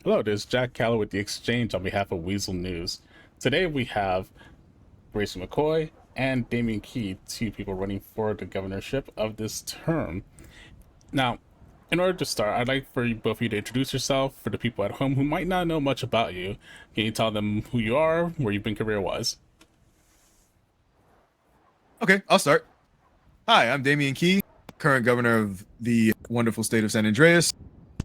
Hello, this is Jack Callow with The Exchange on behalf of Weasel News. Today we have Gracie McCoy and Damien, two people running for the governorship of this term. Now, in order to start, I'd like for you, both of you to introduce yourself for the people at home who might not know much about you. Can you tell them who you are, where you've been career-wise? Okay, I'll start. Hi, I'm Damien, current governor of the wonderful state of San Andreas.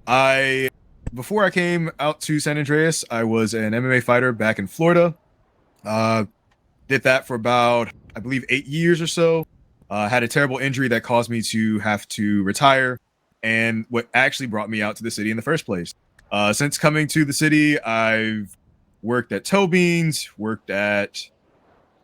I Before I came out to San Andreas, I was an MMA fighter back in Florida. Uh, did that for about, I believe, 8 years or so. Had a terrible injury that caused me to have to retire, and what actually brought me out to the city in the first place. Since coming to the city, I've worked at Toe Beans, worked at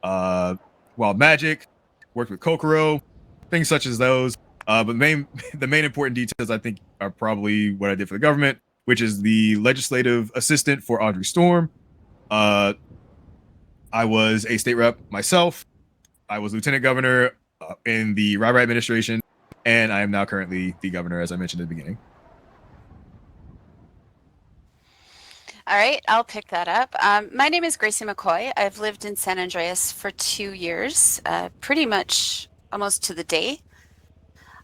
uh, Wild Magic, worked with Kokoro, things such as those. But the main important details I think are probably what I did for the government, which is the legislative assistant for Audrey Storm. Uh, I was a state rep myself. I was lieutenant governor in the Rybra administration, and I am now currently the governor, as I mentioned at the beginning. All right, I'll pick that up. My name is Gracie McCoy. I've lived in San Andreas for 2 years, pretty much almost to the day.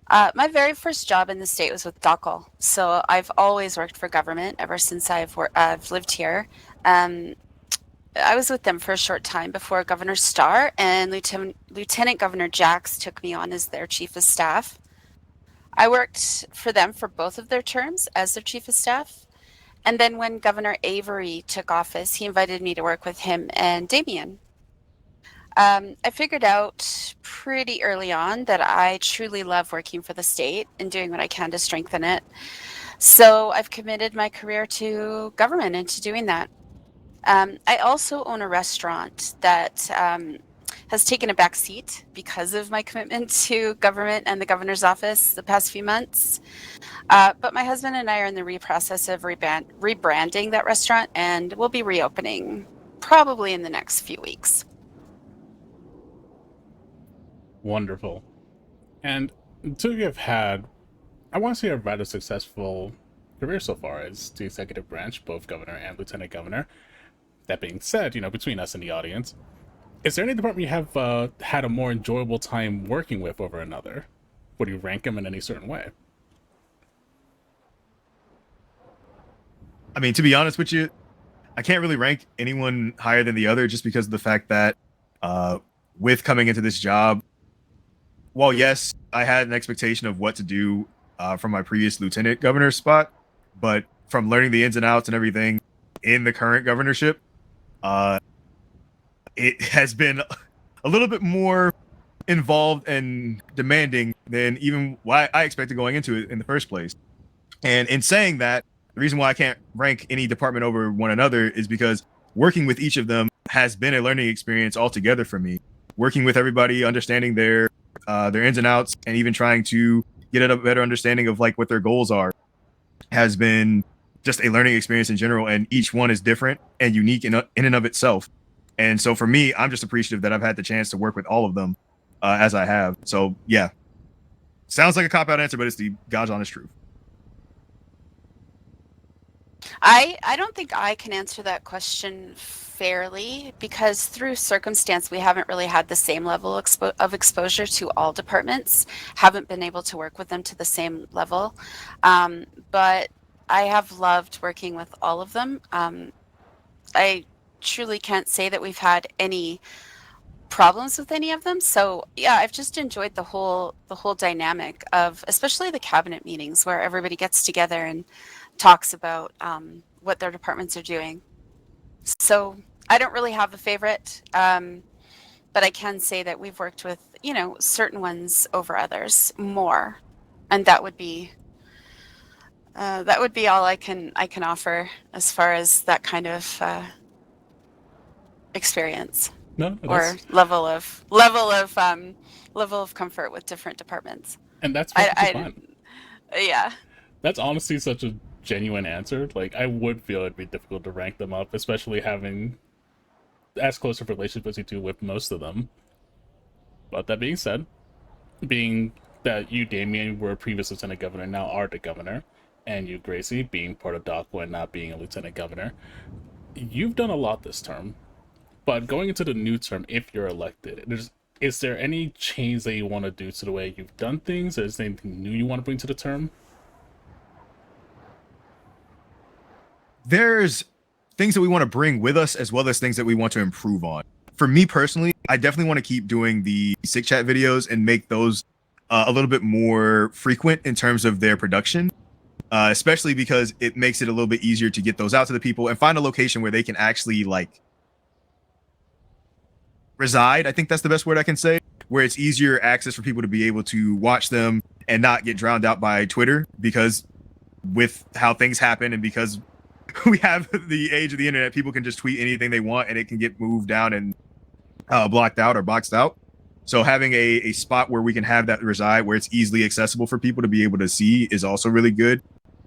My very first job in the state was with DOCL, so I've always worked for government ever since I've lived here. Um, I was with them for a short time before Governor Starr and Lieutenant Governor Jax took me on as their chief of staff. I worked for them for both of their terms as their chief of staff. And then when Governor Avery took office, he invited me to work with him and Damien. I figured out pretty early on that I truly love working for the state and doing what I can to strengthen it. So I've committed my career to government and to doing that. I also own a restaurant that has taken a back seat because of my commitment to government and the governor's office the past few months. But my husband and I are in the process of rebranding that restaurant, and we'll be reopening probably in the next few weeks. Wonderful. And the two of you have had, I want to say, a rather successful career so far as the executive branch, both governor and lieutenant governor. That being said, between us and the audience, is there any department you have had a more enjoyable time working with over another? Would you rank them in any certain way? I mean, to be honest with you, I can't really rank anyone higher than the other just because of the fact that uh, with coming into this job, while yes, I had an expectation of what to do from my previous lieutenant governor spot, but from learning the ins and outs and everything in the current governorship, uh, it has been a little bit more involved and demanding than even what I expected going into it in the first place. And in saying that, the reason why I can't rank any department over one another is because working with each of them has been a learning experience altogether for me. Working with everybody, understanding their ins and outs, and even trying to get a better understanding of like what their goals are has been just a learning experience in general. And each one is different and unique in and of itself. And so for me, I'm just appreciative that I've had the chance to work with all of them as I have. So yeah, sounds like a cop out answer, but it's the God's honest truth. I don't think I can answer that question fairly because through circumstance we haven't really had the same level of exposure to all departments, haven't been able to work with them to the same level. But I have loved working with all of them. I truly can't say that we've had any problems with any of them. So yeah, I've just enjoyed the whole dynamic of especially the cabinet meetings where everybody gets together and talks about what their departments are doing. So I don't really have a favorite, but I can say that we've worked with certain ones over others more, and that would be all I can offer as far as that kind of experience No, or that's level of comfort with different departments. and that's perfectly I, fine. yeah. That's honestly such a genuine answer. Like, I would feel it'd be difficult to rank them up, especially having as close of relationships as you do with most of them. But that being said, being that you, Damien, were a previous lieutenant governor, now are the governor, and you, Gracie, being part of DACA and not being a lieutenant governor, you've done a lot this term. But going into the new term, if you're elected, is there any change that you want to do to the way you've done things? Or is there anything new you want to bring to the term? There's things that we want to bring with us as well as things that we want to improve on. For me personally, I definitely want to keep doing the sick chat videos and make those a little bit more frequent in terms of their production, especially because it makes it a little bit easier to get those out to the people and find a location where they can actually like reside. I think that's the best word I can say, where it's easier access for people to be able to watch them and not get drowned out by Twitter, because with how things happen and because we have the age of the internet, people can just tweet anything they want and it can get moved down and blocked out or boxed out. So having a spot where we can have that reside, where it's easily accessible for people to be able to see, is also really good.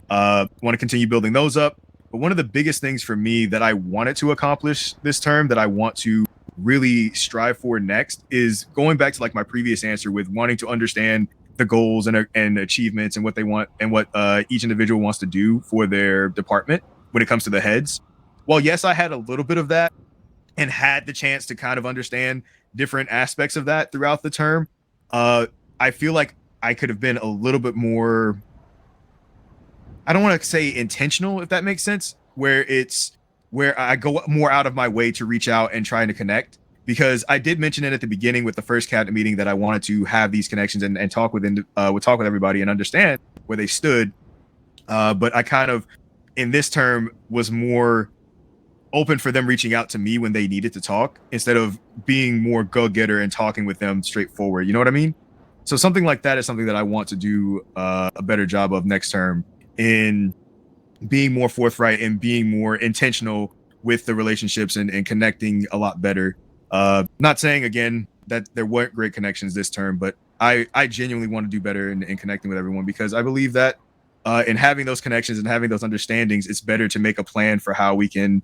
Want to continue building those up. But one of the biggest things for me that I wanted to accomplish this term, that I want to really strive for next, is going back to like my previous answer with wanting to understand the goals and achievements and what they want and what each individual wants to do for their department when it comes to the heads. Well, yes, I had a little bit of that and had the chance to kind of understand different aspects of that throughout the term. I feel like I could have been a little bit more, I don't want to say intentional, if that makes sense, where I go more out of my way to reach out and trying to connect, because I did mention it at the beginning with the first cabinet meeting that I wanted to have these connections and talk with everybody and understand where they stood. But I kind of, in this term, was more open for them reaching out to me when they needed to talk, instead of being more go-getter and talking with them straightforward. You know what I mean? So something like that is something that I want to do a better job of next term, in being more forthright and being more intentional with the relationships and connecting a lot better. Not saying, again, that there weren't great connections this term, but I genuinely want to do better in connecting with everyone, because I believe that in having those connections and having those understandings, it's better to make a plan for how we can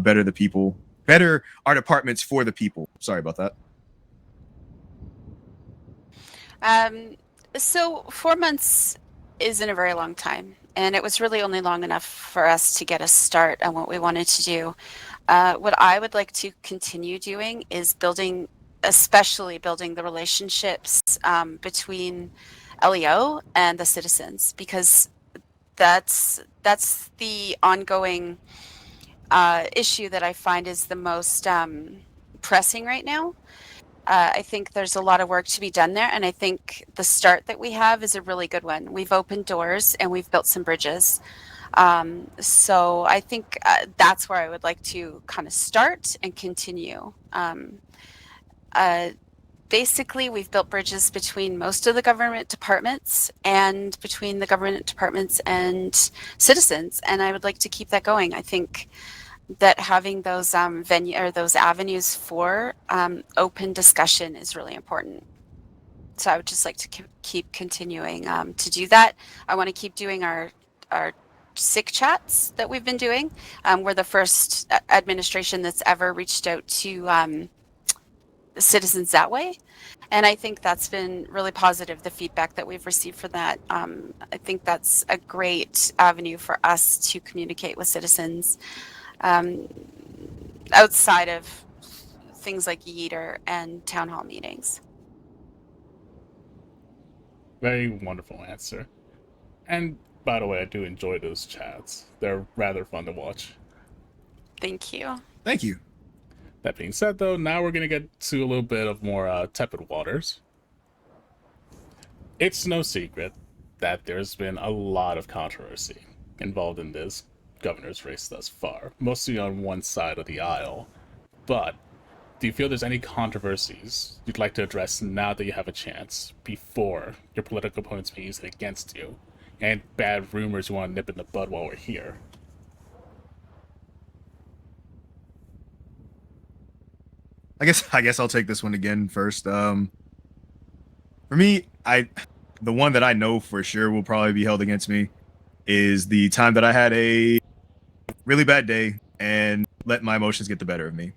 better the people, better our departments for the people. Sorry about that. So 4 months isn't a very long time, and it was really only long enough for us to get a start on what we wanted to do. What I would like to continue doing is especially building the relationships between LEO and the citizens, because that's the ongoing issue that I find is the most pressing right now. I think there's a lot of work to be done there, and I think the start that we have is a really good one. We've opened doors and we've built some bridges. So I think that's where I would like to kind of start and continue. Basically, we've built bridges between most of the government departments and between the government departments and citizens, and I would like to keep that going. I think that having those those avenues for open discussion is really important. So I would just like to keep continuing to do that. I want to keep doing our sick chats that we've been doing. We're the first administration that's ever reached out to citizens that way, and I think that's been really positive, the feedback that we've received for that. I think that's a great avenue for us to communicate with citizens outside of things like Yeeter and town hall meetings. Very wonderful answer. And by the way, I do enjoy those chats. They're rather fun to watch. Thank you. Thank you. That being said, though, now we're going to get to a little bit of more tepid waters. It's no secret that there's been a lot of controversy involved in this governor's race thus far, mostly on one side of the aisle. But do you feel there's any controversies you'd like to address now that you have a chance, before your political opponents may use it against you, and bad rumors you want to nip in the bud while we're here? I guess I'll take this one again first. For me, the one that I know for sure will probably be held against me is the time that I had a really bad day and let my emotions get the better of me.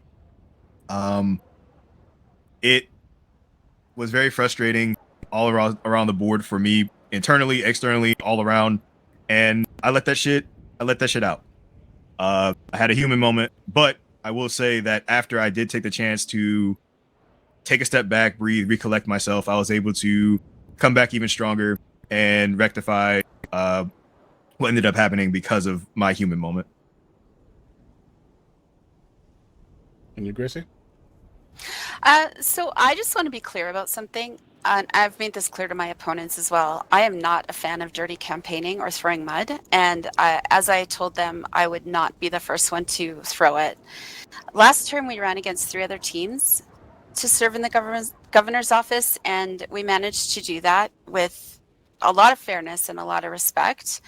It was very frustrating all around the board for me, internally, externally, all around. And I let that shit out. I had a human moment, but I will say that after I did take the chance to take a step back, breathe, recollect myself, I was able to come back even stronger and rectify what ended up happening because of my human moment. And you, Gracie? So I just want to be clear about something. And I've made this clear to my opponents as well. I am not a fan of dirty campaigning or throwing mud. And as I told them, I would not be the first one to throw it. Last term, we ran against 3 other teams to serve in the governor's office, and we managed to do that with a lot of fairness and a lot of respect.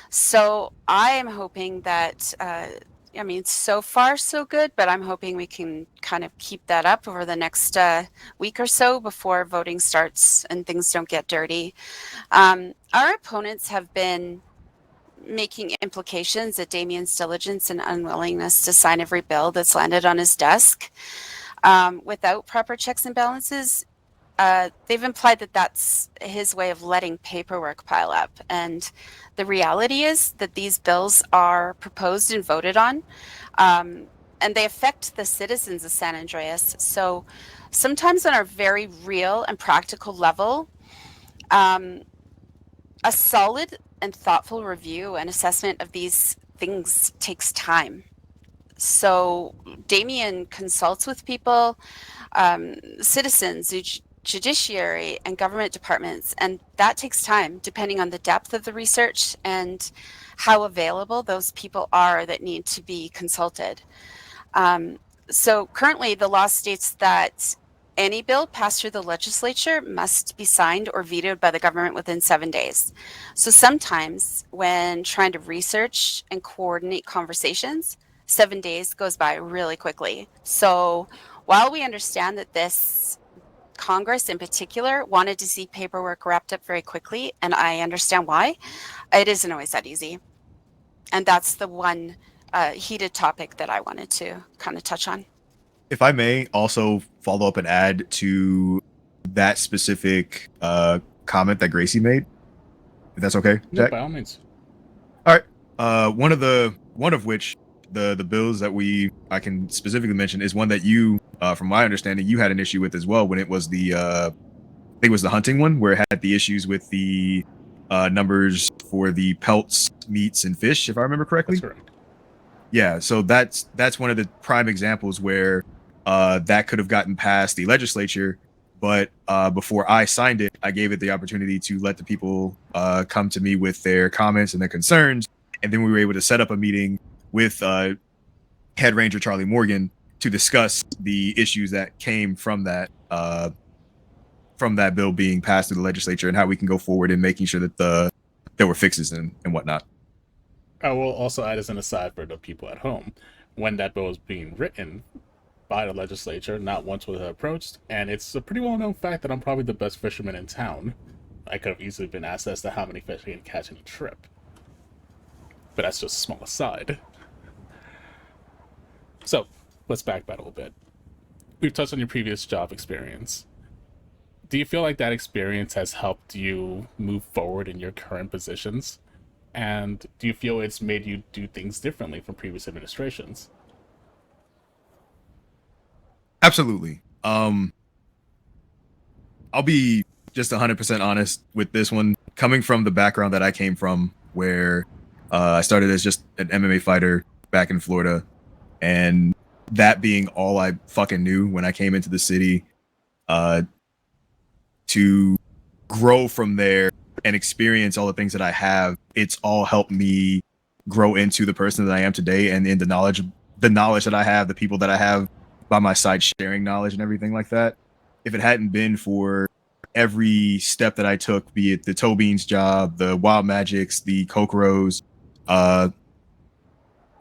So I am hoping that, I mean, so far so good, but I'm hoping we can kind of keep that up over the next week or so before voting starts and things don't get dirty. Our opponents have been making implications that Damien's diligence and unwillingness to sign every bill that's landed on his desk without proper checks and balances. They've implied that that's his way of letting paperwork pile up. And the reality is that these bills are proposed and voted on, and they affect the citizens of San Andreas. So sometimes on a very real and practical level, a solid and thoughtful review and assessment of these things takes time. So Damien consults with people, citizens, judiciary, and government departments, and that takes time depending on the depth of the research and how available those people are that need to be consulted. So currently the law states that any bill passed through the legislature must be signed or vetoed by the government within 7 days. So sometimes when trying to research and coordinate conversations, 7 days goes by really quickly. So while we understand that this Congress in particular wanted to see paperwork wrapped up very quickly, and I understand why, it isn't always that easy. And that's the one heated topic that I wanted to kind of touch on. If I may also follow up and add to that specific comment that Gracie made, if that's okay, Yeah, Jack? by all means. All right. One of which the bills that I can specifically mention is one that you, from my understanding, you had an issue with as well when it was the I think it was the hunting one where it had the issues with the numbers for the pelts, meats, and fish, if I remember correctly. That's correct. Yeah, so that's one of the prime examples where that could have gotten past the legislature, but before I signed it, I gave it the opportunity to let the people come to me with their comments and their concerns, and then we were able to set up a meeting with Head Ranger Charlie Morgan to discuss the issues that came from that bill being passed through the legislature and how we can go forward in making sure that there were fixes and whatnot. I will also add as an aside for the people at home, when that bill was being written by the legislature, not once was it approached, and it's a pretty well-known fact that I'm probably the best fisherman in town. I could have easily been asked as to how many fish I can catch in a trip. But that's just a small aside. So, let's backpedal a bit. We've touched on your previous job experience. Do you feel like that experience has helped you move forward in your current positions? And do you feel it's made you do things differently from previous administrations? Absolutely. I'll be just 100% honest with this one. Coming from the background that I came from, where I started as just an MMA fighter back in Florida, and that being all I fucking knew when I came into the city, to grow from there and experience all the things that I have, it's all helped me grow into the person that I am today, and in the knowledge that I have, the people that I have by my side sharing knowledge and everything like that. If it hadn't been for every step that I took, be it the Toe Beans job, the Wild Magics, the Kokoros,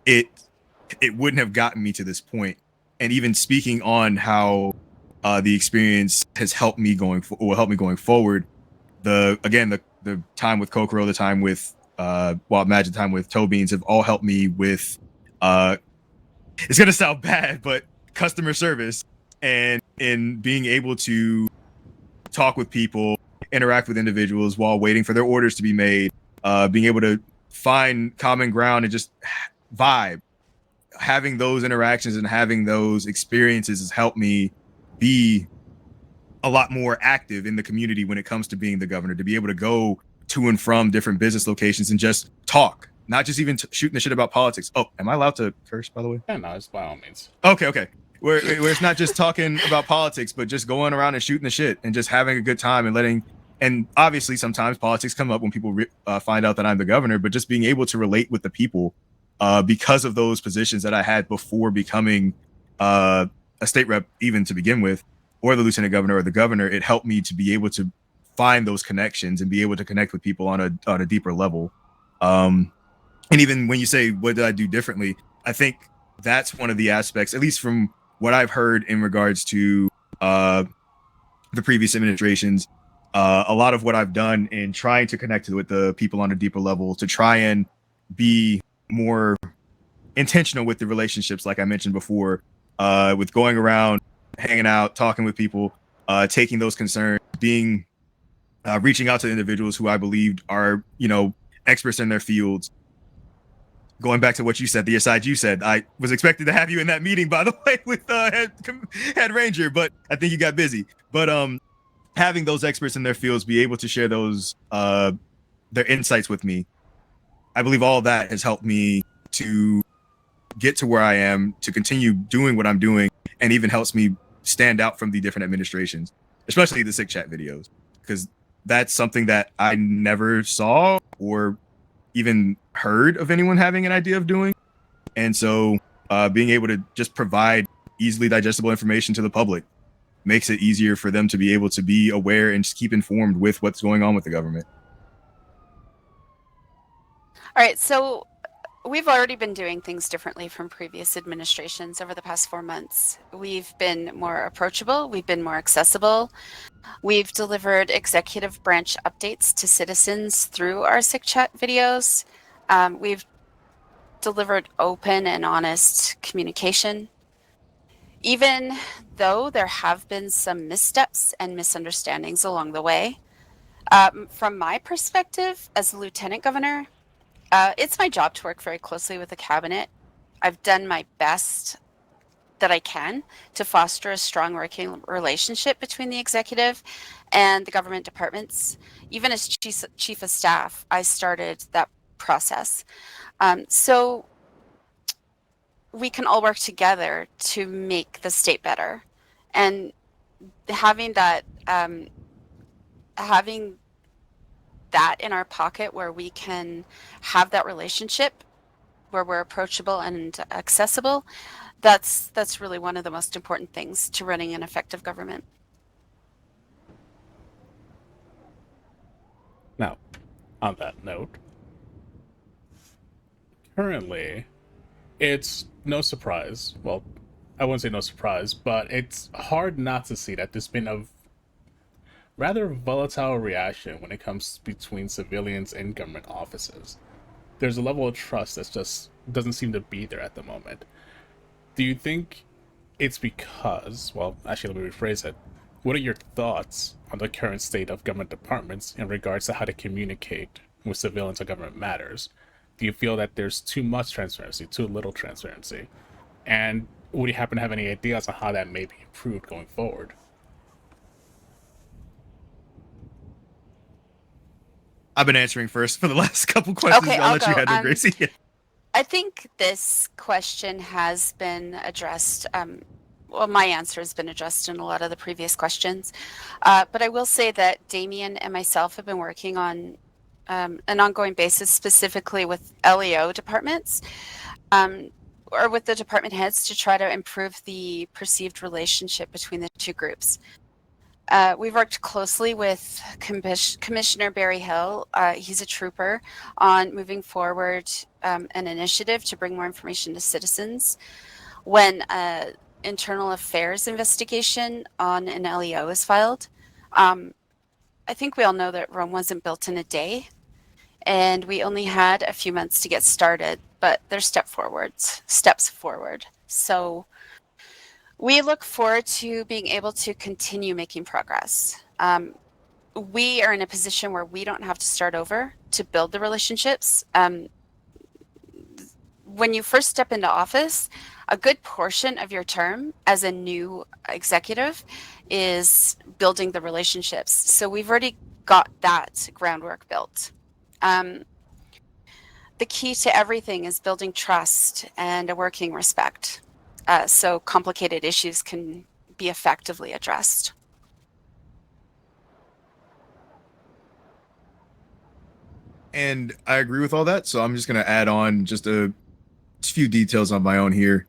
it wouldn't have gotten me to this point. And even speaking on how the experience has helped me going forward, the time with Kokoro, the time with Wild Magic, the time with Toe Beans have all helped me with it's gonna sound bad, but customer service, and in being able to talk with people, interact with individuals while waiting for their orders to be made, being able to find common ground and just vibe. Having those interactions and having those experiences has helped me be a lot more active in the community when it comes to being the governor, to be able to go to and from different business locations and just talk, not just even shooting the shit about politics. Oh, am I allowed to curse, by the way? Yeah, no, it's by all means. Okay. Where it's not just talking about politics, but just going around and shooting the shit and just having a good time and letting. And obviously, sometimes politics come up when people find out that I'm the governor, but just being able to relate with the people because of those positions that I had before becoming a state rep, even to begin with, or the lieutenant governor or the governor, it helped me to be able to find those connections and be able to connect with people on a deeper level. And even when you say, what did I do differently? I think that's one of the aspects, at least from what I've heard in regards to the previous administrations, a lot of what I've done in trying to connect with the people on a deeper level to try and be more intentional with the relationships, like I mentioned before, with going around, hanging out, talking with people, taking those concerns, being reaching out to individuals who I believed are, experts in their fields. Going back to what you said, the aside you said, I was expected to have you in that meeting, by the way, with head ranger, but I think you got busy. But having those experts in their fields be able to share those their insights with me, I believe all of that has helped me to get to where I am, to continue doing what I'm doing, and even helps me stand out from the different administrations, especially the sick chat videos, because that's something that I never saw or even heard of anyone having an idea of doing. And so being able to just provide easily digestible information to the public makes it easier for them to be able to be aware and just keep informed with what's going on with the government. All right, so we've already been doing things differently from previous administrations over the past 4 months. We've been more approachable, we've been more accessible. We've delivered executive branch updates to citizens through our sick chat videos. We've delivered open and honest communication. Even though there have been some missteps and misunderstandings along the way, from my perspective as a lieutenant governor, it's my job to work very closely with the cabinet. I've done my best that I can to foster a strong working relationship between the executive and the government departments. Even as chief of staff, I started that process. So we can all work together to make the state better. And having that in our pocket where we can have that relationship where we're approachable and accessible, that's really one of the most important things to running an effective government. Now, on that note, currently, it's no surprise. Well, I wouldn't say no surprise, but it's hard not to see that there's been a rather volatile reaction when it comes between civilians and government offices. There's a level of trust that just doesn't seem to be there at the moment. Do you think it's because, well, actually, let me rephrase it. What are your thoughts on the current state of government departments in regards to how to communicate with civilians on government matters? Do you feel that there's too much transparency, too little transparency? And would you happen to have any ideas on how that may be improved going forward? I've been answering first for the last couple questions. Okay, I'll I'll let you go. handle, Gracie. I think this question has been addressed. Well, my answer has been addressed in a lot of the previous questions. But I will say that Damien and myself have been working on an ongoing basis, specifically with LEO departments or with the department heads, to try to improve the perceived relationship between the two groups. We've worked closely with Commissioner Barry Hill. He's a trooper on moving forward an initiative to bring more information to citizens. When an internal affairs investigation on an LEO is filed, I think we all know that Rome wasn't built in a day, and we only had a few months to get started, but there's steps forward. So we look forward to being able to continue making progress. we are in a position where we don't have to start over to build the relationships. When you first step into office, a good portion of your term as a new executive is building the relationships. So we've already got that groundwork built. The key to everything is building trust and a working respect, so complicated issues can be effectively addressed. And I agree with all that. So I'm just going to add on just a few details on my own here.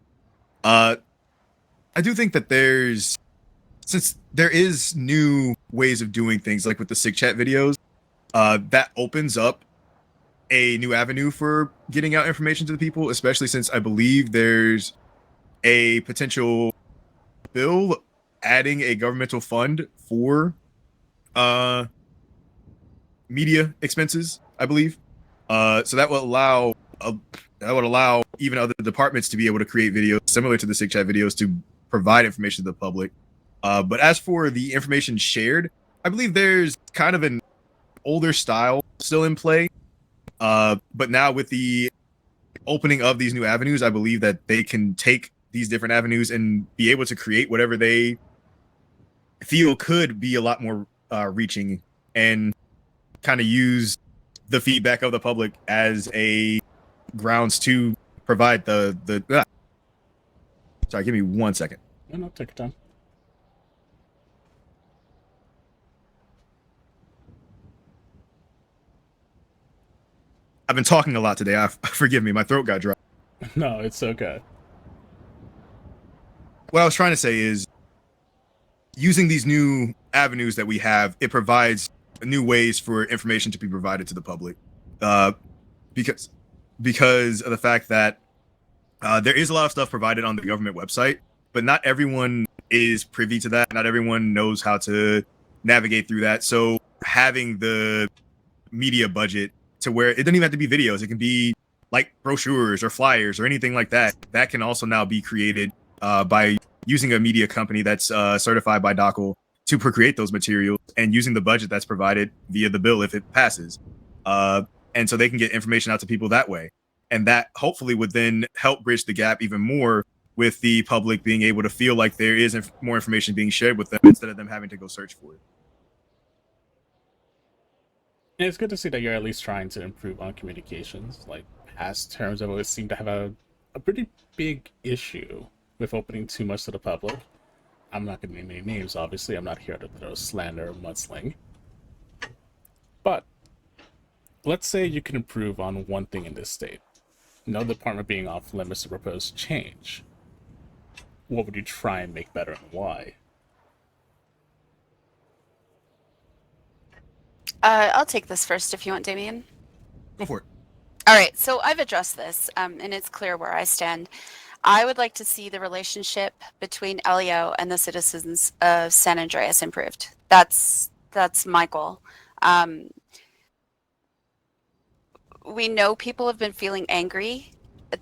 I do think that since there is new ways of doing things like with the sick chat videos, that opens up a new avenue for getting out information to the people, especially since I believe there's a potential bill adding a governmental fund for media expenses, I believe. So that would allow even other departments to be able to create videos similar to the sick chat videos to provide information to the public. But as for the information shared, I believe there's kind of an older style still in play. But now with the opening of these new avenues, I believe that they can take these different avenues and be able to create whatever they feel could be a lot more reaching, and kind of use the feedback of the public as a grounds to provide the Sorry, give me 1 second. No, take your time. I've been talking a lot today. Forgive me, my throat got dry. No, it's okay. What I was trying to say is, using these new avenues that we have, it provides new ways for information to be provided to the public, because of the fact that there is a lot of stuff provided on the government website, but not everyone is privy to that. Not everyone knows how to navigate through that. So having the media budget to where it doesn't even have to be videos, it can be like brochures or flyers or anything like that, that can also now be created by using a media company that's certified by DOCL to create those materials, and using the budget that's provided via the bill if it passes. And so they can get information out to people that way. And that hopefully would then help bridge the gap even more with the public being able to feel like there is more information being shared with them instead of them having to go search for it. And it's good to see that you're at least trying to improve on communications. Like, past terms have always seemed to have a pretty big issue with opening too much to the public. I'm not going to name any names, obviously. I'm not here to throw slander or mudsling. But let's say you can improve on one thing in this state. No department being off limits to propose change. What would you try and make better, and why? I'll take this first if you want, Damien. Go for it. All right, so I've addressed this, and it's clear where I stand. I would like to see the relationship between LEO and the citizens of San Andreas improved. That's my goal. We know people have been feeling angry,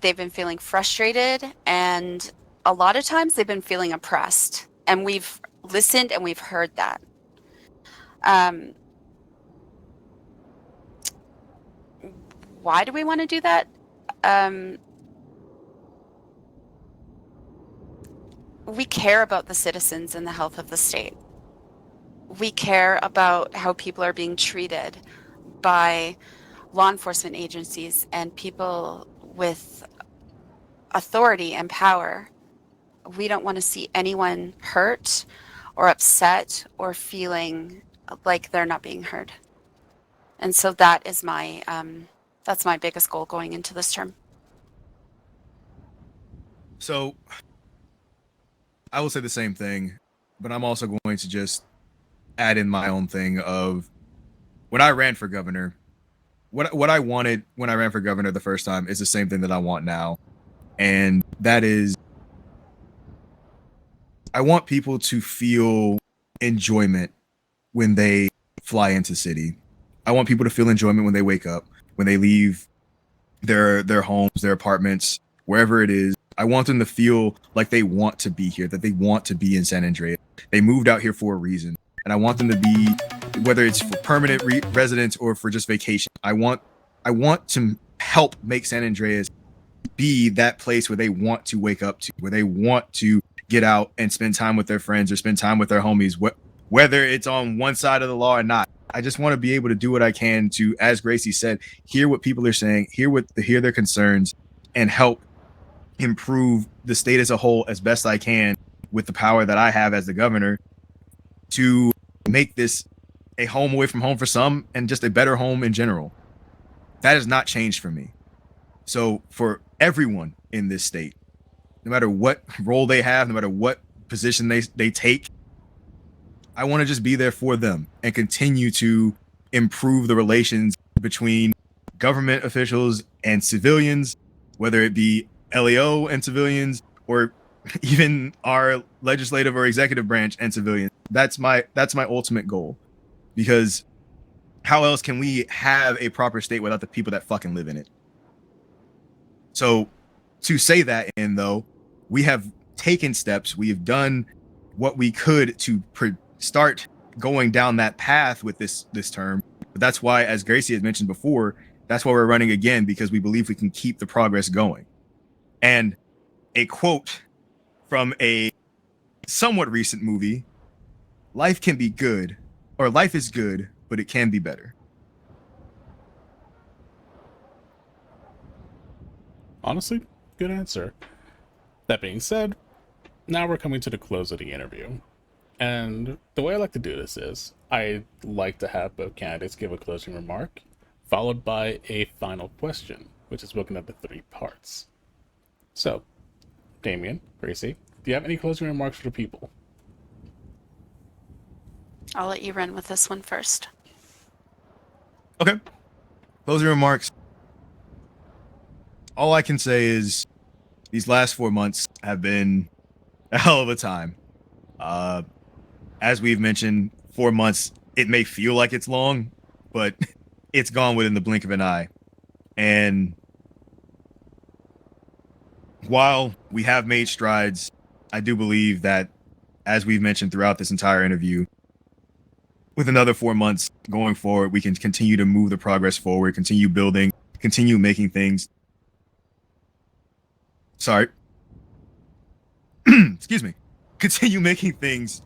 they've been feeling frustrated, and a lot of times they've been feeling oppressed. And we've listened and we've heard that. Why do we want to do that? We care about the citizens and the health of the state. We care about how people are being treated by law enforcement agencies and people with authority and power. We don't want to see anyone hurt or upset or feeling like they're not being heard. And so that is that's my biggest goal going into this term. So I will say the same thing, but I'm also going to just add in my own thing of, when I ran for governor, what I wanted when I ran for governor the first time is the same thing that I want now. And that is, I want people to feel enjoyment when they fly into city. I want people to feel enjoyment when they wake up, when they leave their homes, their apartments, wherever it is. I want them to feel like they want to be here, that they want to be in San Andreas. They moved out here for a reason. And I want them to be whether it's for permanent residents or for just vacation. I want to help make San Andreas be that place where they want to wake up to, where they want to get out and spend time with their friends or spend time with their homies, whether it's on one side of the law or not. I just want to be able to do what I can to, as Gracie said, hear what people are saying, hear their concerns, and help improve the state as a whole as best I can with the power that I have as the governor to make this a home away from home for some and just a better home in general. That has not changed for me. So for everyone in this state, no matter what role they have, no matter what position they take, I want to just be there for them and continue to improve the relations between government officials and civilians, whether it be LEO and civilians or even our legislative or executive branch and civilians. That's my ultimate goal, because how else can we have a proper state without the people that fucking live in it? So to say that, and though we have taken steps, we have done what we could to start going down that path with this term. But that's why, as Gracie had mentioned before, that's why we're running again, because we believe we can keep the progress going. And a quote from a somewhat recent movie: life can be good, or life is good, but it can be better. Honestly, good answer. That being said, now we're coming to the close of the interview. And the way I like to do this is, I like to have both candidates give a closing remark, followed by a final question, which is broken up into 3 parts. So, Damien, Gracie, do you have any closing remarks for the people? I'll let you run with this one first. Okay. Closing remarks. All I can say is these last 4 months have been a hell of a time. As we've mentioned, 4 months, it may feel like it's long, but it's gone within the blink of an eye. And while we have made strides, I do believe that, as we've mentioned throughout this entire interview, with another 4 months going forward, we can continue to move the progress forward, continue building, continue making things. Sorry. Excuse me. Continue making things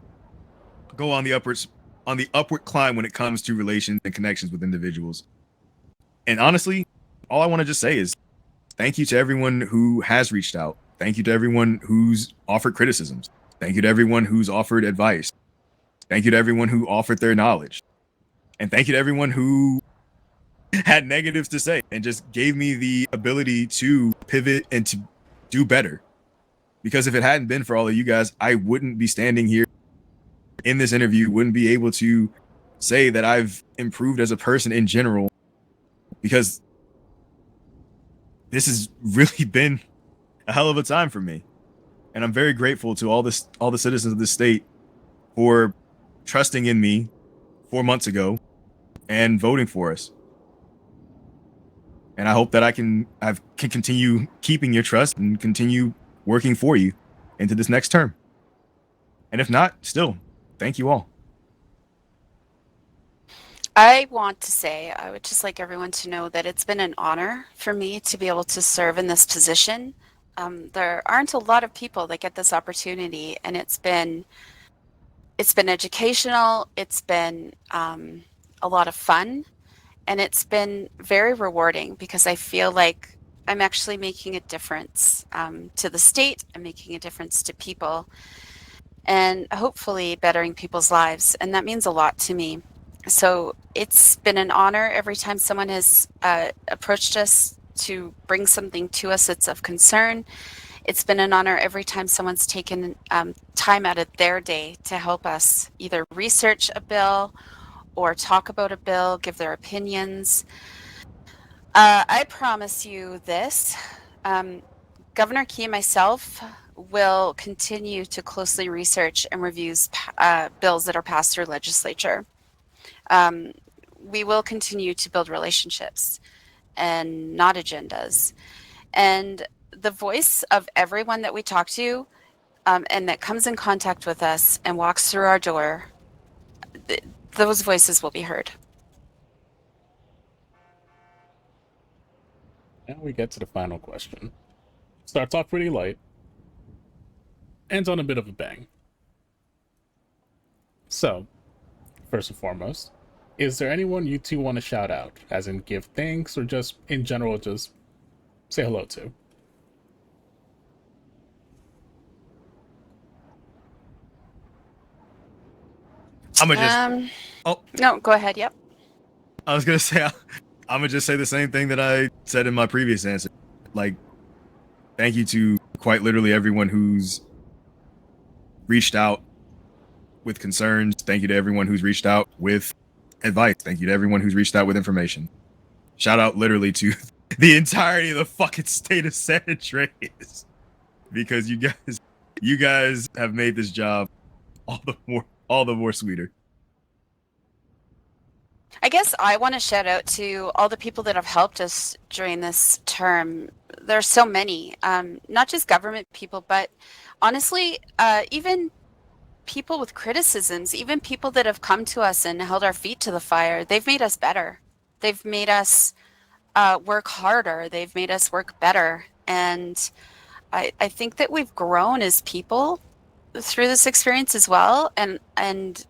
go on the upward climb when it comes to relations and connections with individuals. And honestly, all I want to just say is thank you to everyone who has reached out. Thank you to everyone who's offered criticisms. Thank you to everyone who's offered advice. Thank you to everyone who offered their knowledge. And thank you to everyone who had negatives to say and just gave me the ability to pivot and to do better. Because if it hadn't been for all of you guys, I wouldn't be standing here in this interview, wouldn't be able to say that I've improved as a person in general, because this has really been a hell of a time for me. And I'm very grateful to all the citizens of this state for trusting in me 4 months ago and voting for us. And I hope that I can continue keeping your trust and continue working for you into this next term. And if not, still, thank you all. I want to say, I would just like everyone to know that it's been an honor for me to be able to serve in this position. There aren't a lot of people that get this opportunity, and it's been educational, it's been a lot of fun, and it's been very rewarding, because I feel like I'm actually making a difference to the state. I'm making a difference to people, and hopefully bettering people's lives, and that means a lot to me. So it's been an honor every time someone has approached us to bring something to us that's of concern. It's been an honor every time someone's taken time out of their day to help us either research a bill or talk about a bill, give their opinions. I promise you this, Governor Key and myself will continue to closely research and review bills that are passed through legislature. We will continue to build relationships and not agendas. And the voice of everyone that we talk to and that comes in contact with us and walks through our door, those voices will be heard. Now we get to the final question. Starts off pretty light, ends on a bit of a bang. So, first and foremost, is there anyone you two want to shout out, as in give thanks, or just in general just say hello to? I'm gonna just. Oh, No, go ahead. Yep. I was gonna say, I'm gonna just say the same thing that I said in my previous answer. Like, thank you to quite literally everyone who's reached out with concerns. Thank you to everyone who's reached out with advice. Thank you to everyone who's reached out with information. Shout out literally to the entirety of the fucking state of San Andreas, because you guys have made this job all the more sweeter. I guess I want to shout out to all the people that have helped us during this term. There's so many, not just government people, but honestly, even people with criticisms, even people that have come to us and held our feet to the fire. They've made us better. They've made us work harder. They've made us work better. And I think that we've grown as people through this experience as well. And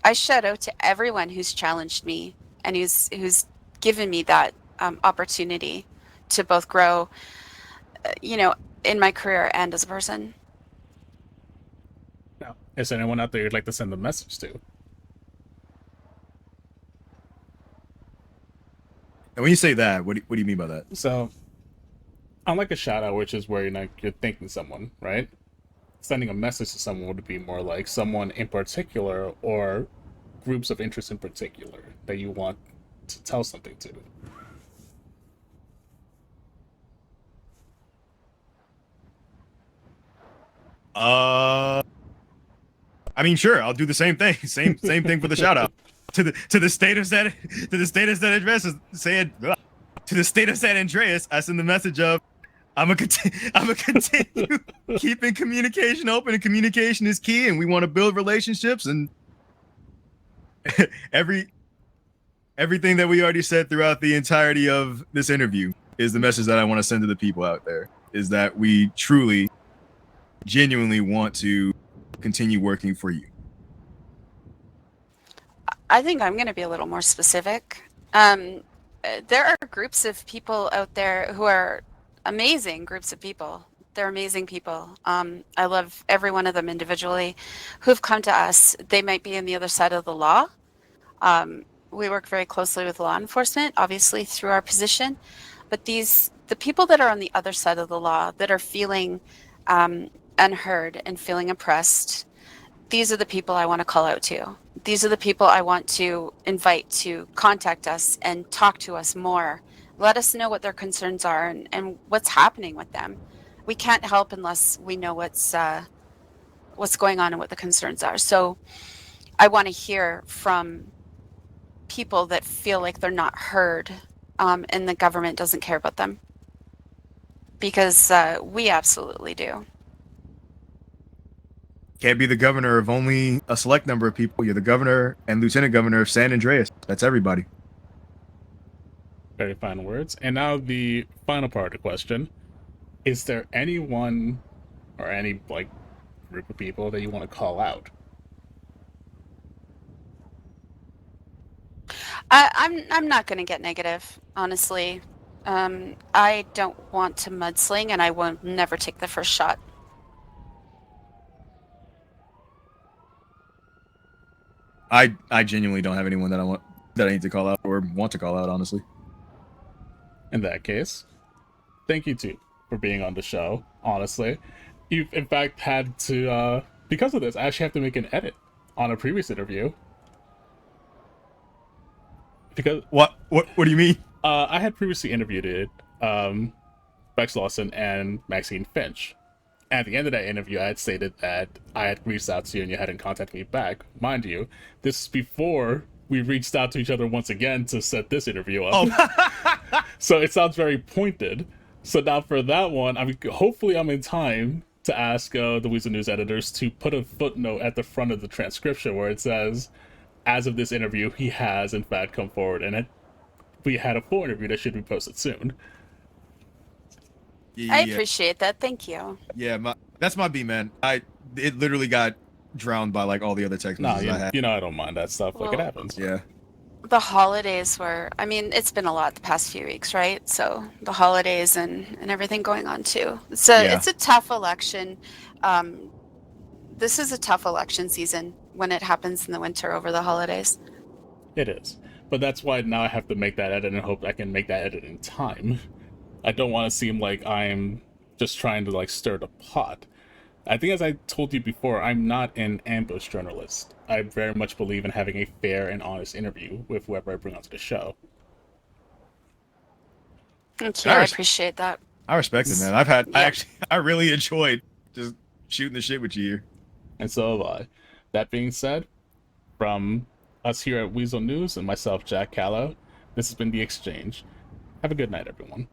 I shout out to everyone who's challenged me and who's given me that opportunity to both grow, in my career and as a person. Now, is there anyone out there you'd like to send a message to? And when you say that, what do you mean by that? So, unlike a shout out, which is where you're thanking someone, right? Sending a message to someone would be more like someone in particular or groups of interest in particular that you want to tell something to. I mean, sure, I'll do the same thing. Same thing for the shout out to the state of San Andreas. Saying to the state of San Andreas, I send the message of I'm gonna continue keeping communication open, and communication is key, and we want to build relationships, and everything that we already said throughout the entirety of this interview is the message that I want to send to the people out there, is that we truly, genuinely want to continue working for you. I think I'm going to be a little more specific. There are groups of people out there who are amazing groups of people. They're amazing people. I love every one of them individually who've come to us. They might be on the other side of the law. We work very closely with law enforcement, obviously through our position. But the people that are on the other side of the law, that are feeling unheard and feeling oppressed, these are the people I want to call out to. These are the people I want to invite to contact us and talk to us more. Let us know what their concerns are and what's happening with them. We can't help unless we know what's going on and what the concerns are. So I want to hear from people that feel like they're not heard, and the government doesn't care about them, because we absolutely do. Can't be the governor of only a select number of people. You're the governor and lieutenant governor of San Andreas. That's everybody. Very final words. And now the final part of the question. Is there anyone or any group of people that you want to call out? I'm not going to get negative, honestly. I don't want to mudsling, and I won't never take the first shot. I genuinely don't have anyone that I need to call out or want to call out, honestly. In that case, thank you too for being on the show. Honestly, you've in fact had to because of this, I actually have to make an edit on a previous interview. Because what do you mean? I had previously interviewed Bex Lawson and Maxine Finch. At the end of that interview, I had stated that I had reached out to you and you hadn't contacted me back. Mind you, this is before we reached out to each other once again to set this interview up. Oh. So it sounds very pointed. So now for that one, hopefully I'm in time to ask the Weasel News editors to put a footnote at the front of the transcription where it says, as of this interview, he has in fact come forward, and we had a full interview that should be posted soon. Yeah, I appreciate that. Thank you. yeah. That's my B, man. It literally got drowned by like all the other text Nah, messages I had. you know I don't mind that stuff. Like, it Well, happens. Yeah. The holidays were, I mean, it's been a lot the past few weeks, right? So the holidays and everything going on too. Yeah. It's a tough election. This is a tough election season when it happens in the winter over the holidays. It is. But that's why now I have to make that edit and hope I can make that edit in time. I don't want to seem like I'm just trying to like stir the pot. I think, as I told you before, I'm not an ambush journalist. I very much believe in having a fair and honest interview with whoever I bring onto the show. Thank you. I appreciate that. I respect it, man. I really enjoyed just shooting the shit with you. And so have I. That being said, from us here at Weasel News and myself, Jack Callow, this has been The Exchange. Have a good night, everyone.